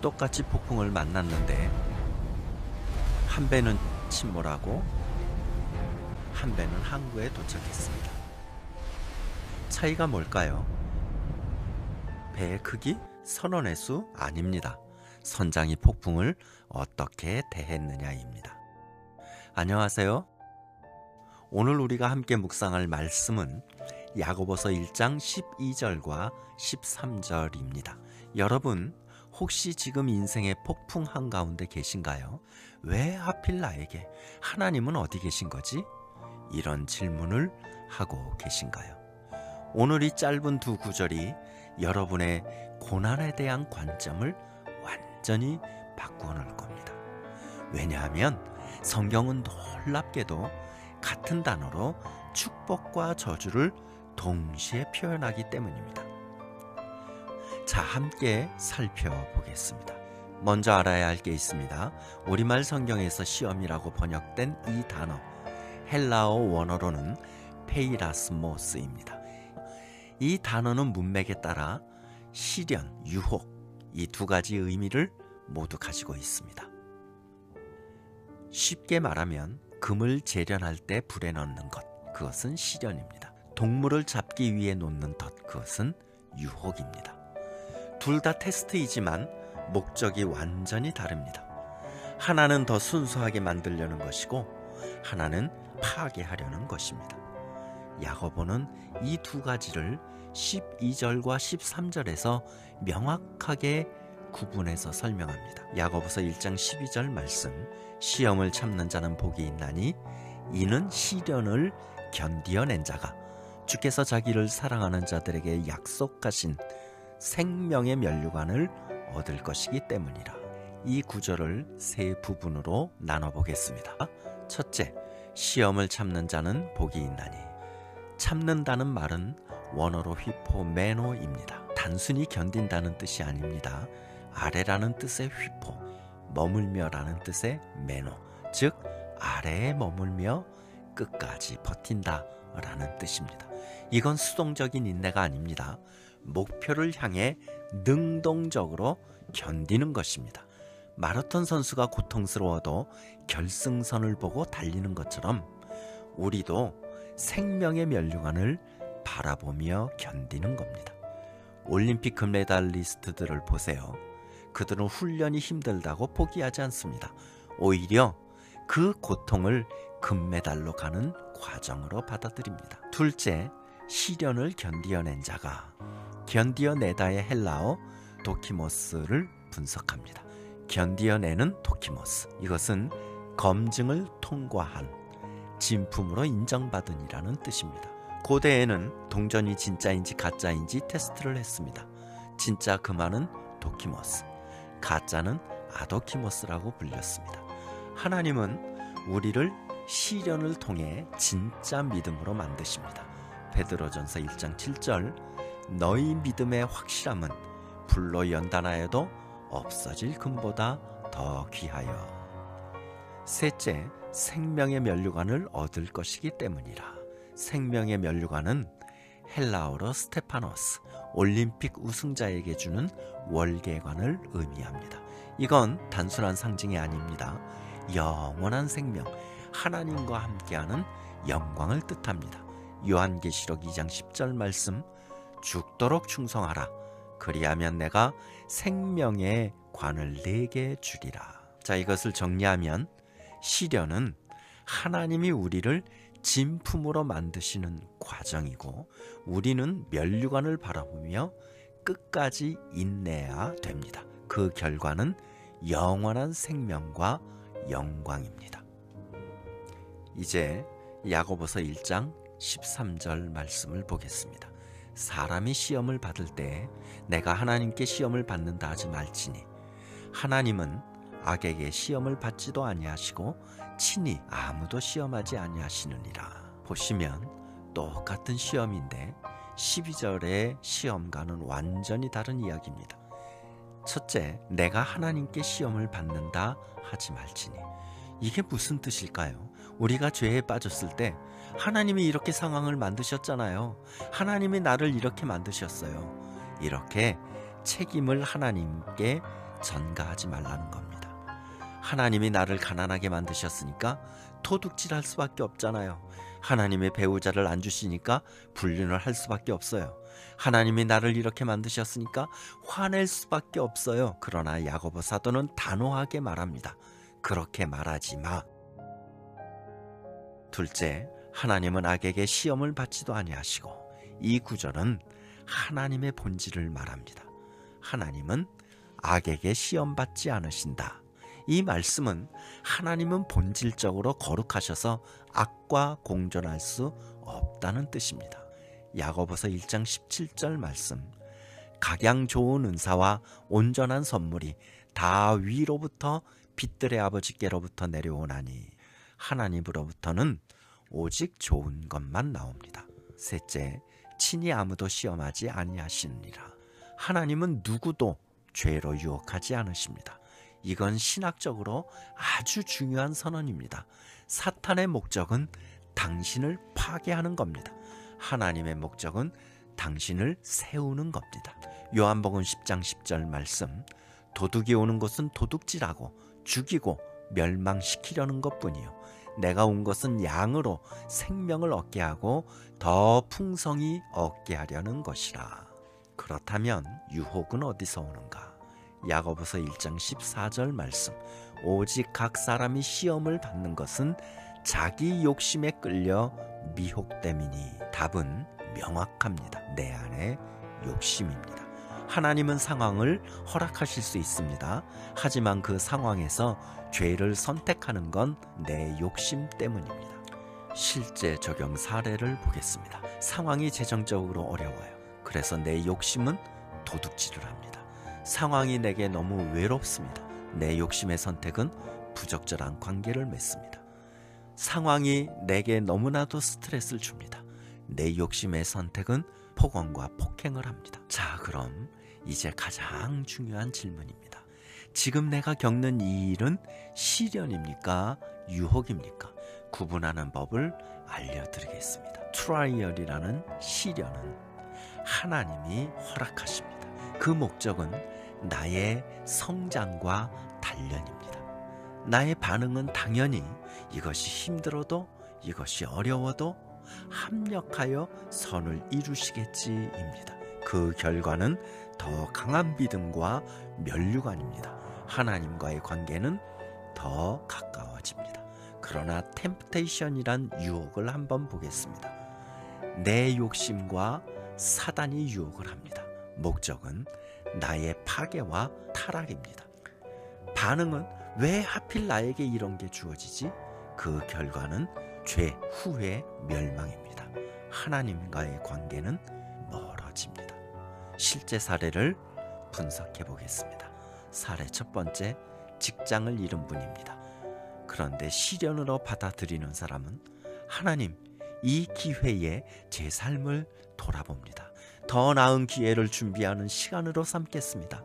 똑같이 폭풍을 만났는데 한 배는 침몰하고 한 배는 항구에 도착했습니다. 차이가 뭘까요? 배의 크기, 선원의 수 아닙니다. 선장이 폭풍을 어떻게 대했느냐입니다. 안녕하세요. 오늘 우리가 함께 묵상할 말씀은 야고보서 1장 12절과 13절입니다. 여러분, 혹시 지금 인생의 폭풍 한가운데 계신가요? 왜 하필 나에게? 하나님은 어디 계신 거지? 이런 질문을 하고 계신가요? 오늘 이 짧은 두 구절이 여러분의 고난에 대한 관점을 완전히 바꾸어 놓을 겁니다. 왜냐하면 성경은 놀랍게도 같은 단어로 축복과 저주를 동시에 표현하기 때문입니다. 자, 함께 살펴보겠습니다. 먼저 알아야 할 게 있습니다. 우리말 성경에서 시험이라고 번역된 이 단어, 헬라어 원어로는 페이라스모스입니다. 이 단어는 문맥에 따라 시련, 유혹, 이 두 가지 의미를 모두 가지고 있습니다. 쉽게 말하면 금을 재련할 때 불에 넣는 것, 그것은 시련입니다. 동물을 잡기 위해 놓는 덫, 그것은 유혹입니다. 둘 다 테스트이지만 목적이 완전히 다릅니다. 하나는 더 순수하게 만들려는 것이고 하나는 파괴하려는 것입니다. 야고보는 이 두 가지를 12절과 13절에서 명확하게 구분해서 설명합니다. 야고보서 1장 12절 말씀, 시험을 참는 자는 복이 있나니 이는 시련을 견디어낸 자가 주께서 자기를 사랑하는 자들에게 약속하신 생명의 면류관을 얻을 것이기 때문이라. 이 구절을 세 부분으로 나눠보겠습니다. 첫째, 시험을 참는 자는 복이 있나니. 참는다는 말은 원어로 휘포메노입니다. 단순히 견딘다는 뜻이 아닙니다. 아래라는 뜻의 휘포, 머물며라는 뜻의 메노, 즉 아래에 머물며 끝까지 버틴다 라는 뜻입니다. 이건 수동적인 인내가 아닙니다. 목표를 향해 능동적으로 견디는 것입니다. 마라톤 선수가 고통스러워도 결승선을 보고 달리는 것처럼 우리도 생명의 면류관을 바라보며 견디는 겁니다. 올림픽 금메달리스트들을 보세요. 그들은 훈련이 힘들다고 포기하지 않습니다. 오히려 그 고통을 금메달로 가는 과정으로 받아들입니다. 둘째, 시련을 견디어낸 자가. 견디어내다의 헬라어 도키모스를 분석합니다. 견디어내는 도키모스, 이것은 검증을 통과한, 진품으로 인정받은이라는 뜻입니다. 고대에는 동전이 진짜인지 가짜인지 테스트를 했습니다. 진짜 금화는 도키모스, 가짜는 아도키모스라고 불렸습니다. 하나님은 우리를 시련을 통해 진짜 믿음으로 만드십니다. 베드로전서 1장 7절, 너희 믿음의 확실함은 불로 연단하여도 없어질 금보다 더 귀하여. 셋째, 생명의 면류관을 얻을 것이기 때문이라. 생명의 면류관은 헬라어로 스테파노스, 올림픽 우승자에게 주는 월계관을 의미합니다. 이건 단순한 상징이 아닙니다. 영원한 생명, 하나님과 함께하는 영광을 뜻합니다. 요한계시록 2장 10절 말씀, 죽도록 충성하라. 그리하면 내가 생명의 관을 네게 주리라. 자, 이것을 정리하면 시련은 하나님이 우리를 진품으로 만드시는 과정이고 우리는 면류관을 바라보며 끝까지 인내해야 됩니다. 그 결과는 영원한 생명과 영광입니다. 이제 야고보서 1장 13절 말씀을 보겠습니다. 사람이 시험을 받을 때 내가 하나님께 시험을 받는다 하지 말지니 하나님은 악에게 시험을 받지도 아니하시고 친히 아무도 시험하지 아니하시느니라. 보시면 똑같은 시험인데 12절의 시험과는 완전히 다른 이야기입니다. 첫째, 내가 하나님께 시험을 받는다 하지 말지니. 이게 무슨 뜻일까요? 우리가 죄에 빠졌을 때 하나님이 이렇게 상황을 만드셨잖아요. 하나님이 나를 이렇게 만드셨어요. 이렇게 책임을 하나님께 전가하지 말라는 겁니다. 하나님이 나를 가난하게 만드셨으니까 도둑질할 수밖에 없잖아요. 하나님의 배우자를 안 주시니까 불륜을 할 수밖에 없어요. 하나님이 나를 이렇게 만드셨으니까 화낼 수밖에 없어요. 그러나 야고보 사도는 단호하게 말합니다. 그렇게 말하지 마. 둘째, 하나님은 악에게 시험을 받지도 아니하시고, 이 구절은 하나님의 본질을 말합니다. 하나님은 악에게 시험받지 않으신다. 이 말씀은 하나님은 본질적으로 거룩하셔서 악과 공존할 수 없다는 뜻입니다. 야고보서 1장 17절 말씀, 각양 좋은 은사와 온전한 선물이 다 위로부터 빛들의 아버지께로부터 내려오나니 하나님으로부터는 오직 좋은 것만 나옵니다. 셋째, 친히 아무도 시험하지 아니하시느니라. 하나님은 누구도 죄로 유혹하지 않으십니다. 이건 신학적으로 아주 중요한 선언입니다. 사탄의 목적은 당신을 파괴하는 겁니다. 하나님의 목적은 당신을 세우는 겁니다. 요한복음 10장 10절 말씀, 도둑이 오는 것은 도둑질하고 죽이고 멸망시키려는 것뿐이요 내가 온 것은 양으로 생명을 얻게 하고 더 풍성히 얻게 하려는 것이라. 그렇다면 유혹은 어디서 오는가? 야고보서 1장 14절 말씀, 오직 각 사람이 시험을 받는 것은 자기 욕심에 끌려 미혹됨이니. 답은 명확합니다. 내 안에 욕심입니다. 하나님은 상황을 허락하실 수 있습니다. 하지만 그 상황에서 죄를 선택하는 건 내 욕심 때문입니다. 실제 적용 사례를 보겠습니다. 상황이 재정적으로 어려워요. 그래서 내 욕심은 도둑질을 합니다. 상황이 내게 너무 외롭습니다. 내 욕심의 선택은 부적절한 관계를 맺습니다. 상황이 내게 너무나도 스트레스를 줍니다. 내 욕심의 선택은 폭언과 폭행을 합니다. 자, 그럼 이제 가장 중요한 질문입니다. 지금 내가 겪는 이 일은 시련입니까? 유혹입니까? 구분하는 법을 알려드리겠습니다. 트라이얼이라는 시련은 하나님이 허락하십니다. 그 목적은 나의 성장과 단련입니다. 나의 반응은 당연히 이것이 힘들어도 이것이 어려워도 합력하여 선을 이루시겠지입니다. 그 결과는 더 강한 믿음과 면류관입니다. 하나님과의 관계는 더 가까워집니다. 그러나 템프테이션이란 유혹을 한번 보겠습니다. 내 욕심과 사단이 유혹을 합니다. 목적은 나의 파괴와 타락입니다. 반응은 왜 하필 나에게 이런 게 주어지지? 그 결과는 죄, 후회, 멸망입니다. 하나님과의 관계는 멀어집니다. 실제 사례를 분석해 보겠습니다. 사례 첫 번째, 직장을 잃은 분입니다. 그런데 시련으로 받아들이는 사람은 하나님, 이 기회에 제 삶을 돌아봅니다. 더 나은 기회를 준비하는 시간으로 삼겠습니다.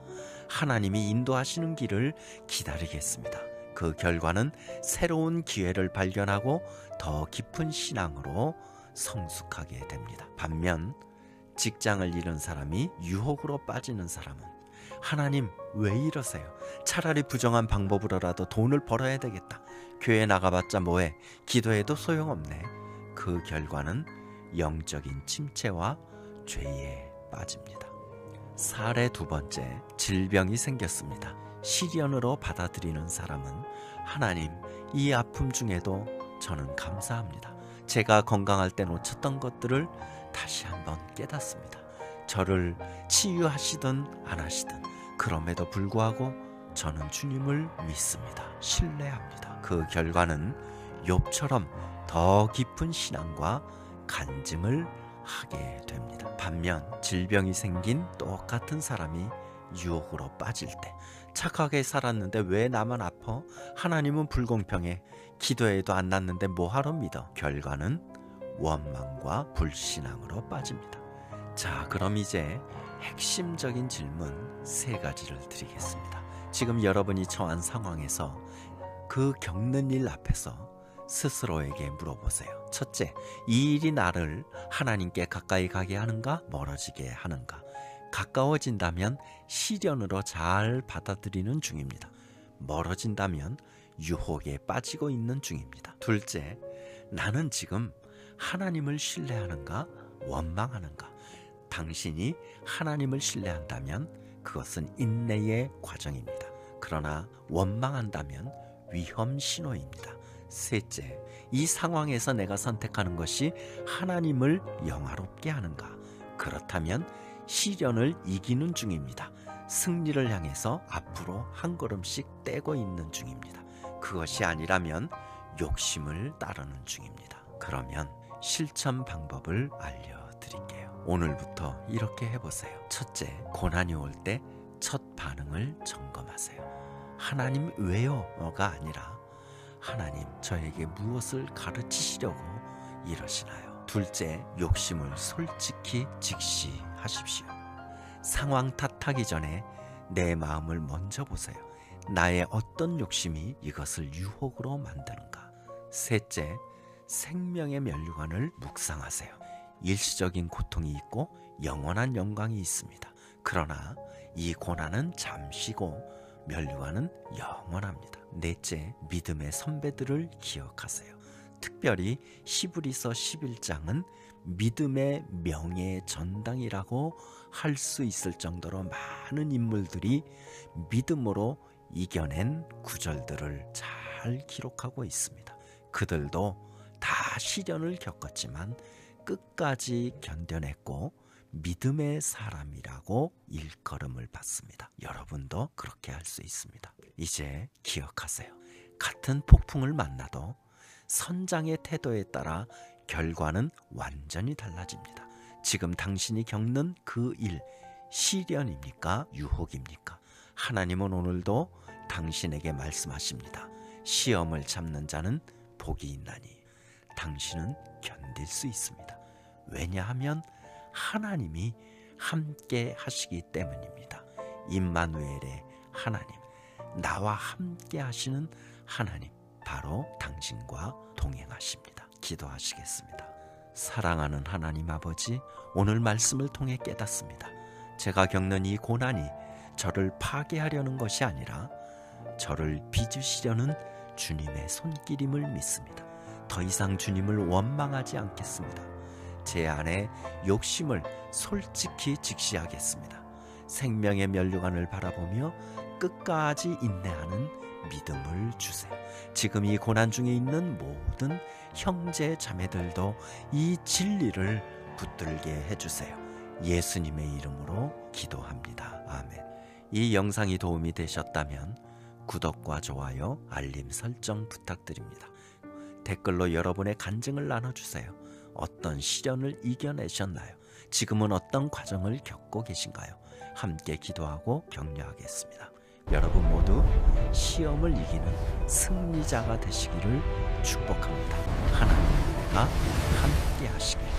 하나님이 인도하시는 길을 기다리겠습니다. 그 결과는 새로운 기회를 발견하고 더 깊은 신앙으로 성숙하게 됩니다. 반면 직장을 잃은 사람이 유혹으로 빠지는 사람은 하나님, 왜 이러세요? 차라리 부정한 방법으로라도 돈을 벌어야 되겠다. 교회 나가봤자 뭐해? 기도해도 소용없네. 그 결과는 영적인 침체와 죄에 빠집니다. 사례 두 번째, 질병이 생겼습니다. 시련으로 받아들이는 사람은 하나님, 이 아픔 중에도 저는 감사합니다. 제가 건강할 때 놓쳤던 것들을 다시 한번 깨닫습니다. 저를 치유하시든 안 하시든 그럼에도 불구하고 저는 주님을 믿습니다. 신뢰합니다. 그 결과는 욥처럼 더 깊은 신앙과 간증을 하게 됩니다. 반면 질병이 생긴 똑같은 사람이 유혹으로 빠질 때 착하게 살았는데 왜 나만 아파? 하나님은 불공평해. 기도해도 안 낫는데 뭐하러 믿어? 결과는 원망과 불신앙으로 빠집니다. 자, 그럼 이제 핵심적인 질문 세 가지를 드리겠습니다. 지금 여러분이 처한 상황에서 그 겪는 일 앞에서 스스로에게 물어보세요. 첫째, 이 일이 나를 하나님께 가까이 가게 하는가? 멀어지게 하는가? 가까워진다면 시련으로 잘 받아들이는 중입니다. 멀어진다면 유혹에 빠지고 있는 중입니다. 둘째, 나는 지금 하나님을 신뢰하는가 원망하는가? 당신이 하나님을 신뢰한다면 그것은 인내의 과정입니다. 그러나 원망한다면 위험 신호입니다. 셋째, 이 상황에서 내가 선택하는 것이 하나님을 영화롭게 하는가? 그렇다면 시련을 이기는 중입니다. 승리를 향해서 앞으로 한 걸음씩 떼고 있는 중입니다. 그것이 아니라면 욕심을 따르는 중입니다. 그러면 실천 방법을 알려드릴게요. 오늘부터 이렇게 해보세요. 첫째, 고난이 올 때 첫 반응을 점검하세요. 하나님 왜요?가 아니라 하나님 저에게 무엇을 가르치시려고 이러시나요? 둘째, 욕심을 솔직히 직시하십시오. 상황 탓하기 전에 내 마음을 먼저 보세요. 나의 어떤 욕심이 이것을 유혹으로 만드는가? 셋째, 생명의 면류관을 묵상하세요. 일시적인 고통이 있고 영원한 영광이 있습니다. 그러나 이 고난은 잠시고 면류관은 영원합니다. 넷째, 믿음의 선배들을 기억하세요. 특별히 히브리서 11장은 믿음의 명예 전당이라고 할 수 있을 정도로 많은 인물들이 믿음으로 이겨낸 구절들을 잘 기록하고 있습니다. 그들도 다 시련을 겪었지만 끝까지 견뎌냈고 믿음의 사람이라고 일컬음을 받습니다. 여러분도 그렇게 할 수 있습니다. 이제 기억하세요. 같은 폭풍을 만나도 선장의 태도에 따라 결과는 완전히 달라집니다. 지금 당신이 겪는 그 일, 시련입니까? 유혹입니까? 하나님은 오늘도 당신에게 말씀하십니다. 시험을 참는 자는 복이 있나니 당신은 견딜 수 있습니다. 왜냐하면 하나님이 함께 하시기 때문입니다. 임마누엘의 하나님, 나와 함께 하시는 하나님, 바로 당신과 동행하십니다. 기도하시겠습니다. 사랑하는 하나님 아버지, 오늘 말씀을 통해 깨닫습니다. 제가 겪는 이 고난이 저를 파괴하려는 것이 아니라 저를 빚으시려는 주님의 손길임을 믿습니다. 더 이상 주님을 원망하지 않겠습니다. 제 안에 욕심을 솔직히 직시하겠습니다. 생명의 면류관을 바라보며 끝까지 인내하는 믿음을 주세요. 지금 이 고난 중에 있는 모든 형제 자매들도 이 진리를 붙들게 해주세요. 예수님의 이름으로 기도합니다. 아멘. 이 영상이 도움이 되셨다면 구독과 좋아요, 알림 설정 부탁드립니다. 댓글로 여러분의 간증을 나눠주세요. 어떤 시련을 이겨내셨나요? 지금은 어떤 과정을 겪고 계신가요? 함께 기도하고 격려하겠습니다. 여러분 모두 시험을 이기는 승리자가 되시기를 축복합니다. 하나님의 은혜가 함께 하시길.